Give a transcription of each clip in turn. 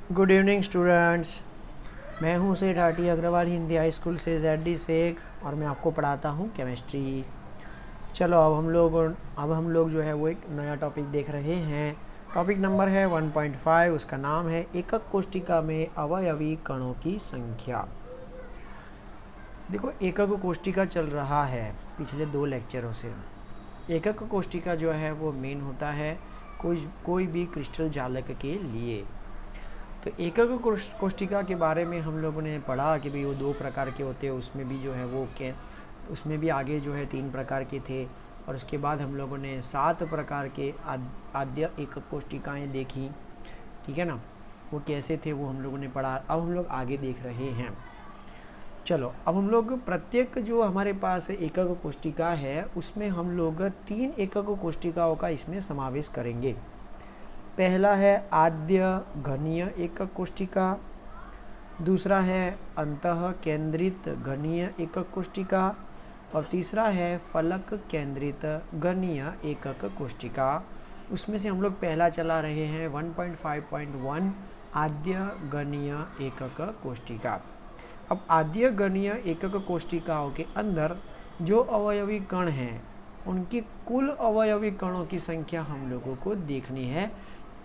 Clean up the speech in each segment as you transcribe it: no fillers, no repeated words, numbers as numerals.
Good evening students. मैं हूं Seth RT Agarwal Hindi high school से ZD शेख और मैं आपको पढ़ाता हूं केमिस्ट्री। चलो अब हम लोग जो है वो एक नया टॉपिक देख रहे हैं। टॉपिक नंबर है 1.5। उसका नाम है एकक कोष्टिका में अवयवी कणों की संख्या। देखो, एकक कोष्टिका चल रहा है पिछले 2 लेक्चरों से। एकक कोष्टिका जो है वो मेन होता है कोई भी क्रिस्टल जालक के लिए। तो एकक कोष्टिका के बारे में हम लोगों ने पढ़ा कि भाई वो 2 प्रकार के होते हैं। उसमें भी जो है वो उसमें भी आगे जो है 3 प्रकार के थे। और उसके बाद हम लोगों ने 7 प्रकार के आद्य एकक कोष्टिकाएँ देखी। ठीक है ना, वो कैसे थे वो हम लोगों ने पढ़ा। अब हम लोग आगे देख रहे हैं। चलो, अब हम लोग प्रत्येक जो हमारे पास एकक कोष्टिका है उसमें हम लोग 3 एकक कोष्टिकाओं का इसमें समावेश करेंगे। पहला है आद्य घनीय एकक कोष्टिका, दूसरा है अंतः केंद्रित घनीय एकक कोष्टिका और तीसरा है फलक केंद्रित घनीय एकक कोष्टिका। उसमें से हम लोग पहला चला रहे हैं 1.5.1 आद्य घनीय एकक कोष्टिका। अब आद्य घनीय एकक कोष्टिकाओं के अंदर जो अवयवी कण हैं उनकी कुल अवयवी कणों की संख्या हम लोगों को देखनी है।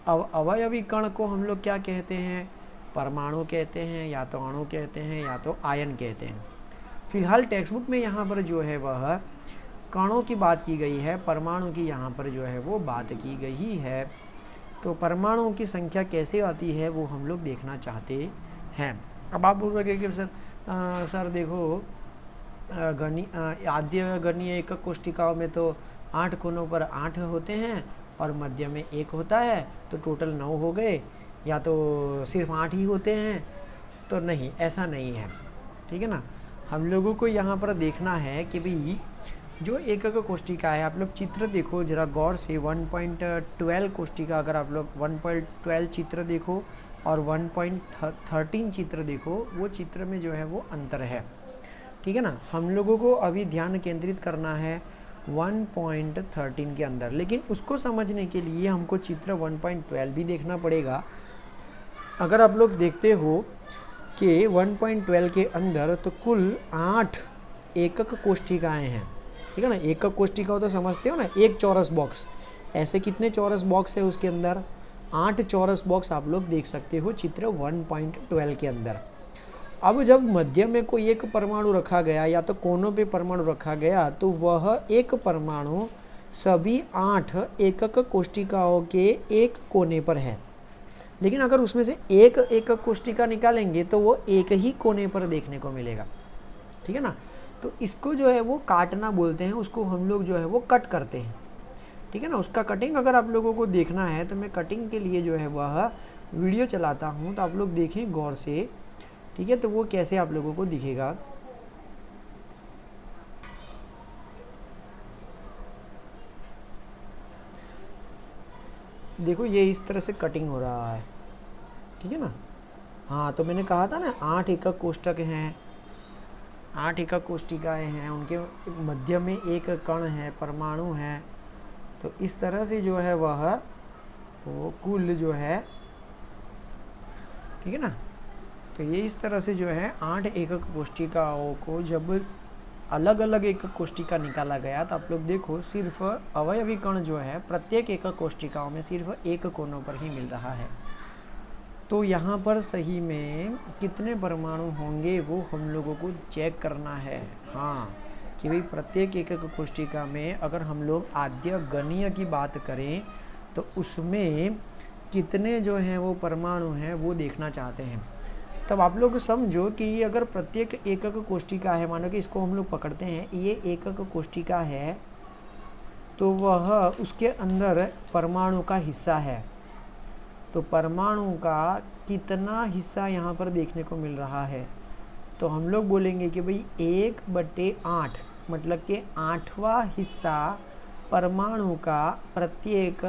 अब अवयवी कण को हम लोग क्या कहते हैं? परमाणु कहते हैं, या तो अणु कहते हैं, या तो आयन कहते हैं। फिलहाल टेक्स्ट बुक में यहाँ पर जो है वह कणों की बात की गई है, परमाणु की यहाँ पर जो है वो बात की गई है। तो परमाणुओं की संख्या कैसे आती है वो हम लोग देखना चाहते हैं। अब आप बोल रहे कि सर देखो, आद्य घनीय एकक कोष्टिकाओं में तो 8 कोनों पर 8 होते हैं और मध्य में 1 होता है, तो टोटल 9 हो गए, या तो सिर्फ 8 ही होते हैं। तो नहीं, ऐसा नहीं है। ठीक है ना, हम लोगों को यहाँ पर देखना है कि भाई जो एकक कोष्टिका है, आप लोग चित्र देखो जरा गौर से। 1.12 कोष्टिका, अगर आप लोग 1.12 चित्र देखो और 1.13 चित्र देखो, वो चित्र में जो है वो अंतर है। ठीक है ना, हम लोगों को अभी ध्यान केंद्रित करना है 1.13 के अंदर, लेकिन उसको समझने के लिए हमको चित्र 1.12 भी देखना पड़ेगा। अगर आप लोग देखते हो कि 1.12 के अंदर तो कुल 8 एकक कोष्टिकाएं हैं। ठीक है ना, एकक कोष्टिका तो समझते हो ना, एक चौरस बॉक्स। ऐसे कितने चौरस बॉक्स है उसके अंदर? 8 चौरस बॉक्स आप लोग देख सकते हो चित्र 1.12 के अंदर। अब जब मध्य में कोई एक परमाणु रखा गया या तो कोनों पे परमाणु रखा गया, तो वह एक परमाणु सभी 8 एकक कोष्टिकाओं के एक कोने पर है। लेकिन अगर उसमें से एक एकक कोष्टिका निकालेंगे तो वो एक ही कोने पर देखने को मिलेगा। ठीक है ना, तो इसको जो है वो काटना बोलते हैं, उसको हम लोग जो है वो कट करते हैं। ठीक है ना, उसका कटिंग अगर आप लोगों को देखना है तो मैं कटिंग के लिए जो है वह वीडियो चलाता हूँ, तो आप लोग देखें गौर से। ठीक है, तो वो कैसे आप लोगों को दिखेगा। देखो, ये इस तरह से कटिंग हो रहा है। ठीक है ना, हाँ, तो मैंने कहा था ना 8 एकक कोष्टक हैं, 8 एकक कोष्टिकाएँ हैं, उनके मध्य में एक कण है, परमाणु है। तो इस तरह से जो है वह वो कुल जो है, ठीक है ना, तो ये इस तरह से जो है 8 एकक कोष्टिकाओं को जब अलग अलग एकक कोष्टिका निकाला गया, तो आप लोग देखो सिर्फ अवयवी कण जो है प्रत्येक एकक कोष्टिकाओं में सिर्फ एक कोनों पर ही मिल रहा है। तो यहाँ पर सही में कितने परमाणु होंगे वो हम लोगों को चेक करना है। हाँ, कि भाई प्रत्येक एकक कोष्टिका में अगर हम लोग आद्य घनीय की बात करें तो उसमें कितने जो हैं वो परमाणु हैं वो देखना चाहते हैं। तब आप लोग समझो कि अगर प्रत्येक एकक कोष्टिका है, मानो कि इसको हम लोग पकड़ते हैं, ये एकक कोष्टिका है, तो वह उसके अंदर परमाणु का हिस्सा है। तो परमाणु का कितना हिस्सा यहाँ पर देखने को मिल रहा है? तो हम लोग बोलेंगे कि भाई 1/8, मतलब कि 8वां हिस्सा परमाणु का प्रत्येक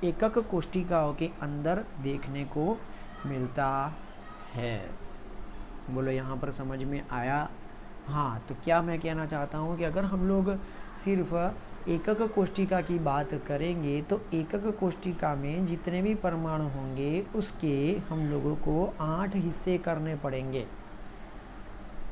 एकक कोष्टिकाओं के अंदर देखने को मिलता है। बोलो, यहाँ पर समझ में आया? हाँ, तो क्या मैं कहना चाहता हूँ कि अगर हम लोग सिर्फ एकक कोष्ठिका की बात करेंगे तो एकक कोष्ठिका में जितने भी परमाणु होंगे उसके हम लोगों को 8 हिस्से करने पड़ेंगे,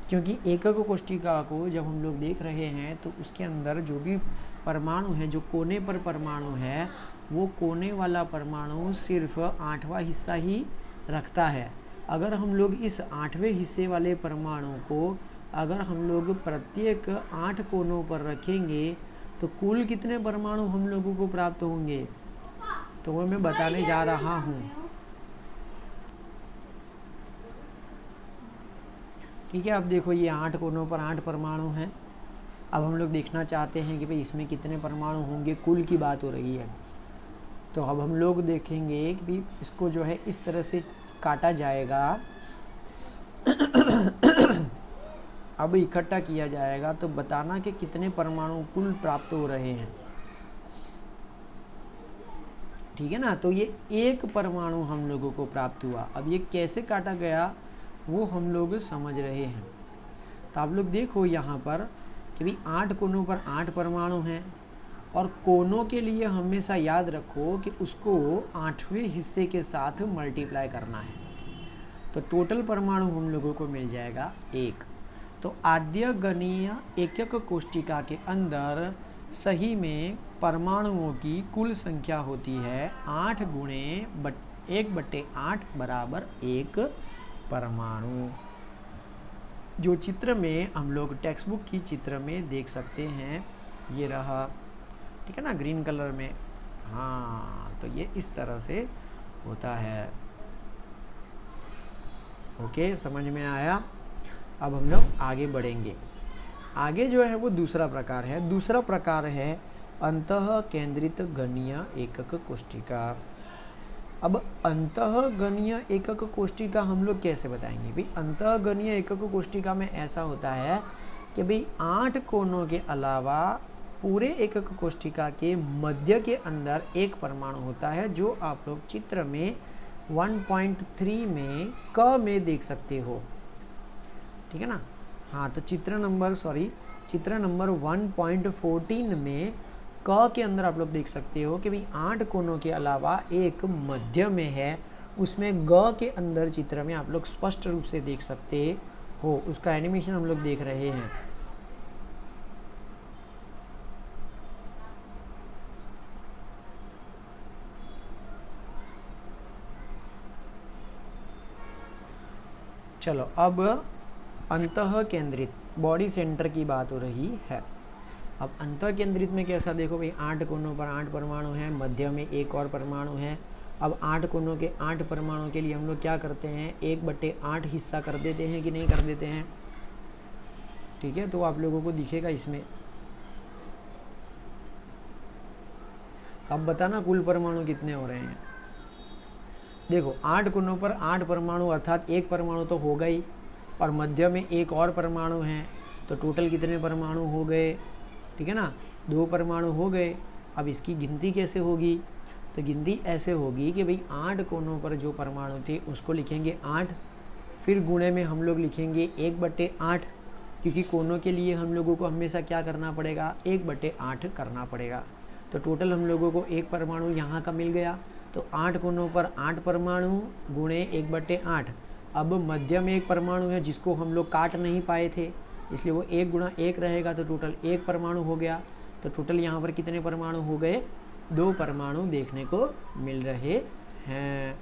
क्योंकि एकक कोष्ठिका को जब हम लोग देख रहे हैं तो उसके अंदर जो भी परमाणु है, जो कोने पर परमाणु है, वो कोने वाला परमाणु सिर्फ 8वां हिस्सा ही रखता है। अगर हम लोग इस 8वें हिस्से वाले परमाणु को अगर हम लोग प्रत्येक 8 कोनों पर रखेंगे तो कुल कितने परमाणु हम लोगों को प्राप्त होंगे, तो वो मैं बताने जा रहा हूँ। ठीक है, अब देखो ये 8 कोनों पर 8 परमाणु हैं। अब हम लोग देखना चाहते हैं कि भाई इसमें कितने परमाणु होंगे, कुल की बात हो रही है। तो अब हम लोग देखेंगे कि भाई इसको जो है इस तरह से काटा जाएगा अब इकट्ठा किया जाएगा तो बताना कि कितने परमाणु कुल प्राप्त हो रहे हैं। ठीक है ना, तो ये एक परमाणु हम लोगों को प्राप्त हुआ। अब ये कैसे काटा गया वो हम लोग समझ रहे हैं। तो आप लोग देखो यहाँ पर कि भाई 8 कोनों पर 8 परमाणु हैं, और कोनों के लिए हमेशा याद रखो कि उसको 8वें हिस्से के साथ मल्टीप्लाई करना है। तो टोटल परमाणु हम लोगों को मिल जाएगा 1। तो आद्य गणीय एकक कोष्ठिका के अंदर सही में परमाणुओं की कुल संख्या होती है 8 गुणे 1/8 बराबर 1 परमाणु, जो चित्र में हम लोग टेक्स्ट बुक की चित्र में देख सकते हैं। ये रहा, ठीक है ना, ग्रीन कलर में। हाँ, तो ये इस तरह से होता है। ओके, समझ में आया। अब हम लोग आगे बढ़ेंगे। आगे जो है वो दूसरा प्रकार है। दूसरा प्रकार है अंतः केंद्रित गणीय एकक कोष्ठिका। अब अंतः गणीय एकक कोष्ठिका हम लोग कैसे बताएंगे भाई? अंतः गणीय एकक कोष्ठिका में ऐसा होता है कि भाई 8 कोनों के अलावा पूरे एकक कोष्ठिका के मध्य के अंदर एक परमाणु होता है, जो आप लोग चित्र में 1.3 में क में देख सकते हो। ठीक है ना। हाँ, तो चित्र नंबर 1.14 में क के अंदर आप लोग देख सकते हो कि भाई 8 कोनों के अलावा एक मध्य में है, उसमें ग के अंदर चित्र में आप लोग स्पष्ट रूप से देख सकते हो। उसका एनिमेशन हम लोग देख रहे हैं। चलो, अब अंतः केंद्रित बॉडी सेंटर की बात हो रही है। अब अंतः केंद्रित में कैसा, देखो भाई 8 कोनों पर 8 परमाणु हैं, मध्य में एक और परमाणु है। अब 8 कोनों के 8 परमाणु के लिए हम लोग क्या करते हैं, 1/8 हिस्सा कर देते हैं कि नहीं कर देते हैं? ठीक है, तो आप लोगों को दिखेगा इसमें। अब बताना कुल परमाणु कितने हो रहे हैं। देखो 8 कोनों पर 8 परमाणु अर्थात एक परमाणु तो हो गई, और मध्य में एक और परमाणु है, तो टोटल कितने परमाणु हो गए? ठीक है ना, 2 परमाणु हो गए। अब इसकी गिनती कैसे होगी? तो गिनती ऐसे होगी कि भाई 8 कोनों पर जो परमाणु थे उसको लिखेंगे 8, फिर गुणे में हम लोग लिखेंगे 1/8, क्योंकि कोनों के लिए हम लोगों को हमेशा क्या करना पड़ेगा, 1/8 करना पड़ेगा। तो टोटल हम लोगों को एक परमाणु यहाँ का मिल गया। तो 8 कोनों पर 8 परमाणु गुणे 1/8। अब मध्य में एक परमाणु है जिसको हम लोग काट नहीं पाए थे, इसलिए वो 1 गुणा 1 रहेगा, तो टोटल 1 परमाणु हो गया। तो टोटल यहाँ पर कितने परमाणु हो गए? 2 परमाणु देखने को मिल रहे हैं।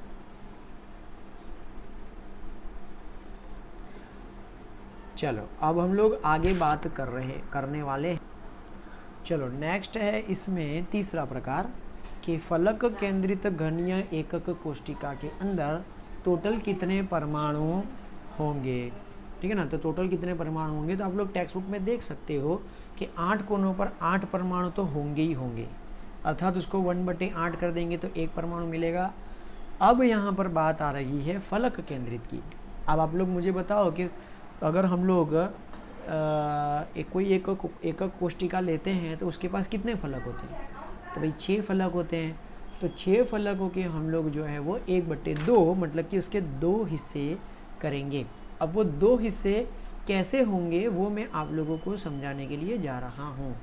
चलो, अब हम लोग आगे बात करने वाले हैं। चलो, नेक्स्ट है इसमें तीसरा प्रकार कि फलक केंद्रित गणीय एकक कोष्ठिका के अंदर टोटल कितने परमाणु होंगे। ठीक है ना, तो टोटल कितने परमाणु होंगे, तो आप लोग टेक्स्ट बुक में देख सकते हो कि 8 कोनों पर 8 परमाणु तो होंगे ही होंगे, अर्थात उसको 1/8 कर देंगे तो एक परमाणु मिलेगा। अब यहाँ पर बात आ रही है फलक केंद्रित की। अब आप लोग मुझे बताओ कि अगर हम लोग कोई एकक कोष्ठिका लेते हैं तो उसके पास कितने फलक होते हैं? तो भाई 6 फलक होते हैं। तो 6 फलकों के हम लोग जो है वो 1/2 मतलब कि उसके 2 हिस्से करेंगे। अब वो 2 हिस्से कैसे होंगे वो मैं आप लोगों को समझाने के लिए जा रहा हूँ।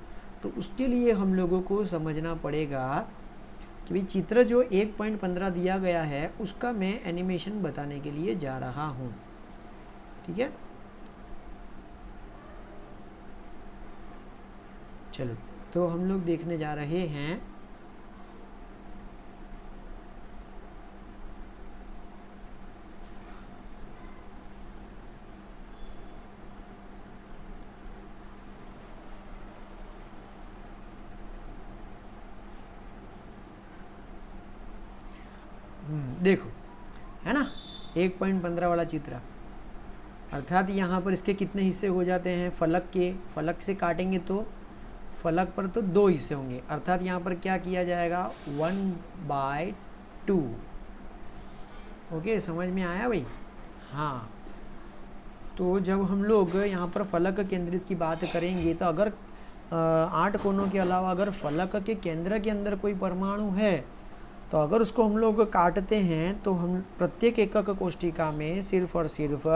तो उसके लिए हम लोगों को समझना पड़ेगा कि भाई चित्र जो 1.15 दिया गया है उसका मैं एनिमेशन बताने के लिए जा रहा हूँ, ठीक है। चलो तो हम लोग देखने जा रहे हैं देखो, है ना 1.15 वाला चित्र, अर्थात यहाँ पर इसके कितने हिस्से हो जाते हैं, फलक से काटेंगे तो फलक पर तो 2 हिस्से होंगे, अर्थात यहाँ पर क्या किया जाएगा 1/2। ओके, समझ में आया भाई। हाँ, तो जब हम लोग यहाँ पर फलक केंद्रित की बात करेंगे तो अगर 8 कोनों के अलावा अगर फलक के केंद्र के अंदर कोई परमाणु है तो अगर उसको हम लोग काटते हैं तो हम प्रत्येक एकक कोष्ठिका में सिर्फ और सिर्फ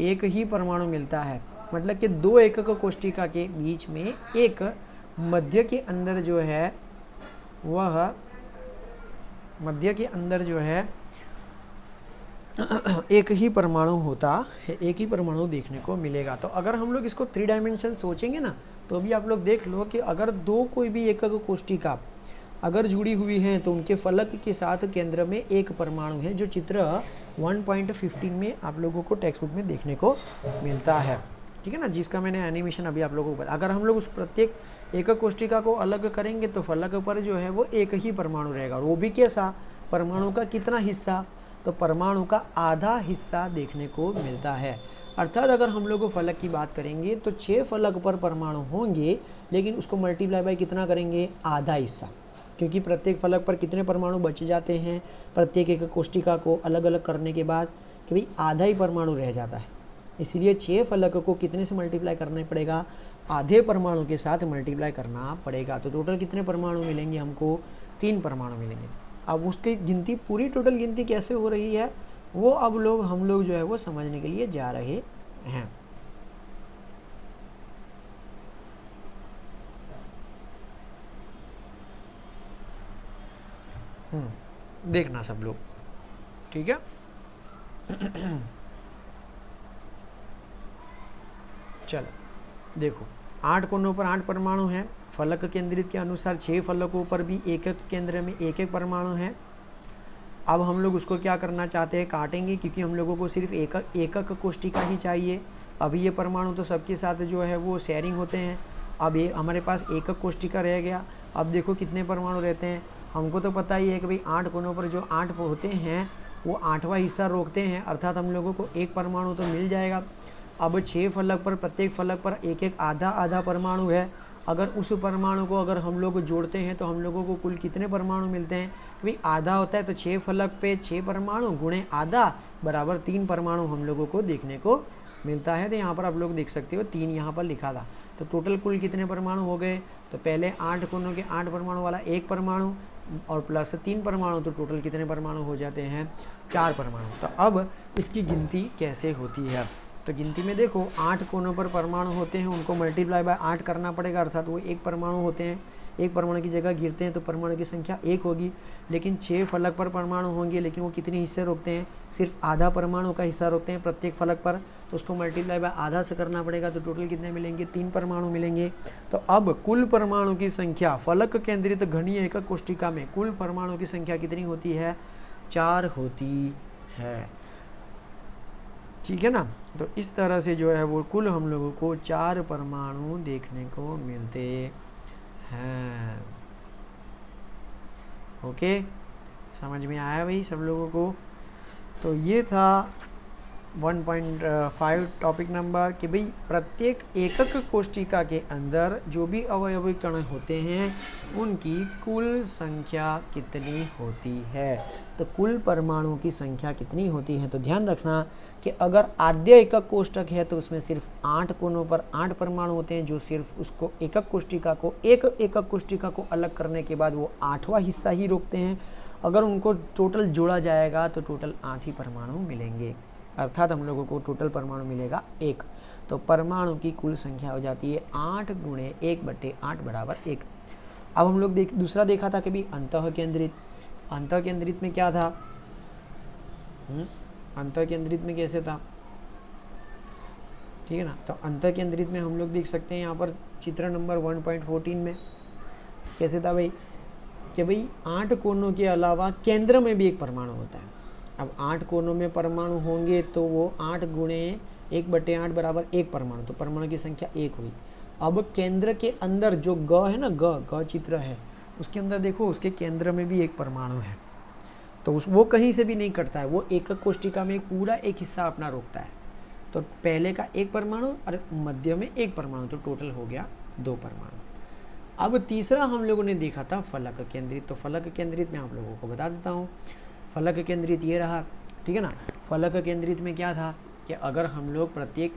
एक ही परमाणु मिलता है, मतलब कि 2 एकक कोष्ठिका के बीच में एक मध्य के अंदर जो है वह मध्य के अंदर जो है एक ही परमाणु होता है, एक ही परमाणु देखने को मिलेगा। तो अगर हम लोग इसको 3 डायमेंशन सोचेंगे ना तो भी आप लोग देख लो कि अगर 2 कोई भी एकक कोष्ठिका अगर जुड़ी हुई हैं तो उनके फलक के साथ केंद्र में एक परमाणु है, जो चित्र 1.15 में आप लोगों को टेक्स्ट बुक में देखने को मिलता है, ठीक है ना, जिसका मैंने एनिमेशन अभी आप लोगों को बताया। अगर हम लोग उस प्रत्येक एकक कोष्ठिका को अलग करेंगे तो फलक पर जो है वो एक ही परमाणु रहेगा, और वो भी कैसा, परमाणु का कितना हिस्सा, तो परमाणु का आधा हिस्सा देखने को मिलता है। अर्थात अगर हम लोग फलक की बात करेंगे तो 6 फलक पर परमाणु होंगे, लेकिन उसको मल्टीप्लाई बाय कितना करेंगे, आधा हिस्सा, क्योंकि प्रत्येक फलक पर कितने परमाणु बच जाते हैं, प्रत्येक एक कोष्ठिका को अलग अलग करने के बाद कि भाई आधा ही परमाणु रह जाता है, इसलिए 6 फलक को कितने से मल्टीप्लाई करना पड़ेगा, आधे परमाणु के साथ मल्टीप्लाई करना पड़ेगा। तो टोटल कितने परमाणु मिलेंगे हमको, 3 परमाणु मिलेंगे। अब उसकी गिनती, पूरी टोटल गिनती कैसे हो रही है वो अब हम लोग जो है वो समझने के लिए जा रहे हैं। देखना सब लोग, ठीक है। चलो देखो, 8 कोनों पर 8 परमाणु हैं, फलक केंद्रित के अनुसार 6 फलकों पर भी एक एक केंद्र में एक एक परमाणु है। अब हम लोग उसको क्या करना चाहते हैं, काटेंगे, क्योंकि हम लोगों को सिर्फ एकक कोष्ठिका ही चाहिए। अभी ये परमाणु तो सबके साथ जो है वो शेयरिंग होते हैं, अब ये हमारे पास एकक कोष्ठिका रह गया। अब देखो कितने परमाणु रहते हैं, हमको तो पता ही है कि भाई 8 कोनों पर जो 8 होते हैं वो 8वां हिस्सा रोकते हैं, अर्थात हम लोगों को एक परमाणु तो मिल जाएगा। अब 6 फलक पर प्रत्येक फलक पर एक एक आधा आधा परमाणु है, अगर उस परमाणु को अगर हम लोग जोड़ते हैं तो हम लोगों को कुल कितने परमाणु मिलते हैं, भाई आधा होता है तो 6 फलक पे 6 परमाणु गुणे आधा बराबर 3 परमाणु हम लोगों को देखने को मिलता है। तो यहाँ पर आप लोग देख सकते हो 3 यहाँ पर लिखा था, तो टोटल कुल कितने परमाणु हो गए, तो पहले 8 कोनों के 8 परमाणु वाला एक परमाणु और प्लस 3 परमाणु, तो टोटल कितने परमाणु हो जाते हैं, 4 परमाणु। तो अब इसकी गिनती कैसे होती है, तो गिनती में देखो 8 कोनों पर परमाणु होते हैं, उनको मल्टीप्लाई बाय 8 करना पड़ेगा, अर्थात वो एक परमाणु होते हैं, एक परमाणु की जगह गिरते हैं तो परमाणु की संख्या 1 होगी। लेकिन 6 फलक पर परमाणु होंगे, लेकिन वो कितने हिस्से रोकते हैं, सिर्फ आधा परमाणु का हिस्सा रोकते हैं प्रत्येक फलक पर, तो उसको मल्टीप्लाई बाय आधा से करना पड़ेगा, तो टोटल कितने मिलेंगे, 3 परमाणु मिलेंगे। तो अब कुल परमाणु की संख्या फलक केंद्रित घनीय एकक कोष्ठिका में कुल परमाणु की संख्या कितनी होती है, 4 होती है, ठीक है ना। तो इस तरह से जो है वो कुल हम लोगों को 4 परमाणु देखने को मिलते हैं। ओके, समझ में आया भाई सब लोगों को। तो ये था 1.5 टॉपिक नंबर कि भाई प्रत्येक एकक कोष्ठिका के अंदर जो भी अवयवी कण होते हैं उनकी कुल संख्या कितनी होती है, तो कुल परमाणु की संख्या कितनी होती है। तो ध्यान रखना कि अगर आद्य एकक कोष्ठक है तो उसमें सिर्फ 8 कोनों पर 8 परमाणु होते हैं, जो सिर्फ उसको एकक कोष्ठिका को एकक कोष्ठिका को अलग करने के बाद वो 8वां हिस्सा ही रोकते हैं। अगर उनको टोटल जोड़ा जाएगा तो टोटल 8 ही परमाणु मिलेंगे। अर्थात हम लोगों को टोटल परमाणु मिलेगा 1। तो परमाणु की कुल संख्या हो जाती है 8 गुणे 1/8 बराबर 1। अब हम लोग दूसरा देखा था कि भाई अंतः केंद्रित में क्या था, अंतः केंद्रित में कैसे था, ठीक है ना। तो अंतः केंद्रित में हम लोग देख सकते हैं यहाँ पर चित्र नंबर 1.14 में कैसे था भाई, कि भाई 8 कोनों के अलावा केंद्र में भी एक परमाणु होता है। अब 8 कोनों में परमाणु होंगे तो वो 8 गुणे 1/8 बराबर 1 परमाणु, तो परमाणु की संख्या 1 हुई। अब केंद्र के अंदर जो ग है ना, ग चित्र है, उसके अंदर देखो उसके केंद्र में भी एक परमाणु है, तो वो कहीं से भी नहीं कटता है, वो एकक कोष्टिका में पूरा एक हिस्सा अपना रोकता है। तो पहले का 1 परमाणु और मध्य में 1 परमाणु, तो टोटल हो गया 2 परमाणु। अब तीसरा हम लोगों ने देखा था फलक केंद्रित। तो फलक केंद्रित में आप लोगों को बता देता हूँ, फलक केंद्रित ये रहा, ठीक है ना। फलक केंद्रित में क्या था कि अगर हम लोग प्रत्येक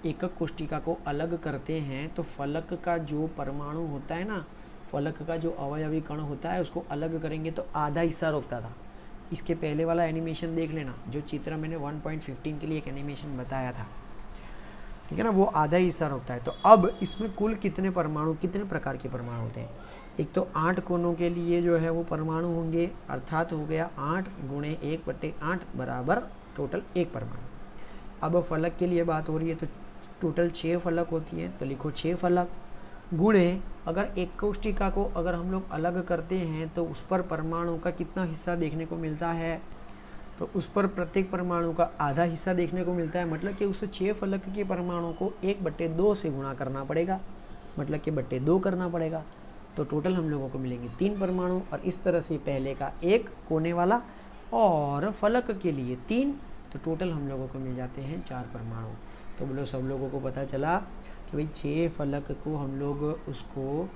एकक कोष्टिका को अलग करते हैं तो फलक का जो परमाणु होता है ना, फलक का जो अवयवी कण होता है उसको अलग करेंगे तो आधा हिस्सा रोकता था। इसके पहले वाला एनिमेशन देख लेना, जो चित्र मैंने 1.15 के लिए एक एनिमेशन बताया था, ठीक है ना, वो आधा हिस्सा रोकता है। तो अब इसमें कुल कितने प्रकार के परमाणु होते हैं। एक तो 8 कोनों के लिए जो है वो परमाणु होंगे, अर्थात हो गया 8 गुणे 1/8 बराबर टोटल 1 परमाणु। अब फलक के लिए बात हो रही है तो टोटल 6 फलक होती है, तो लिखो 6 फलक गुणे अगर एक कोष्टिका को अगर हम लोग अलग करते हैं तो उस पर परमाणु का कितना हिस्सा देखने को मिलता है, तो उस पर प्रत्येक परमाणु का आधा हिस्सा देखने को मिलता है। मतलब कि उस 6 फलक के परमाणु को 1/2 से गुणा करना पड़ेगा, मतलब कि 2 करना पड़ेगा। तो टोटल हम लोगों को मिलेंगे 3 परमाणु। और इस तरह से पहले का 1 कोने वाला और फलक के लिए 3, तो टोटल हम लोगों को मिल जाते हैं 4 परमाणु। तो बोलो सब लोगों को पता चला कि भाई 6 फलक को हम लोग उसको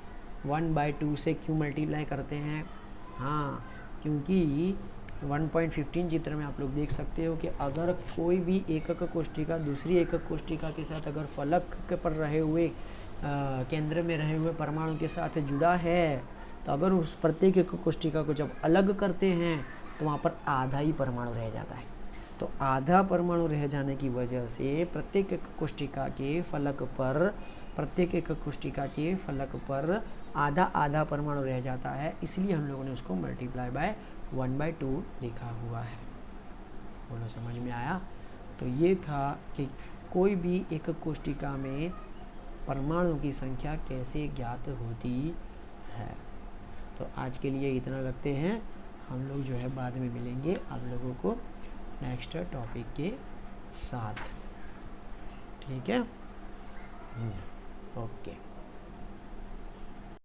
1/2 से क्यों मल्टीप्लाई करते हैं। हाँ, क्योंकि 1.15 चित्र में आप लोग देख सकते हो कि अगर कोई भी एकक कोष्टिका दूसरी एकक कोष्टिका के साथ अगर फलक के पर रहे हुए केंद्र में रहे हुए परमाणु के साथ जुड़ा है, तो अगर उस प्रत्येक एकक कोष्टिका को जब अलग करते हैं तो वहाँ पर आधा ही परमाणु रह जाता है। तो आधा परमाणु रह जाने की वजह से प्रत्येक एकक कोष्टिका के फलक पर आधा परमाणु रह जाता है, इसलिए हम लोगों ने उसको मल्टीप्लाई बाय 1/2 लिखा हुआ है। बोलो समझ में आया। तो ये था कि कोई भी एकक कोष्टिका में परमाणु की संख्या कैसे ज्ञात होती है। तो आज के लिए इतना रखते हैं, हम लोग जो है बाद में मिलेंगे आप लोगों को नेक्स्ट टॉपिक के साथ, ठीक है। ओके।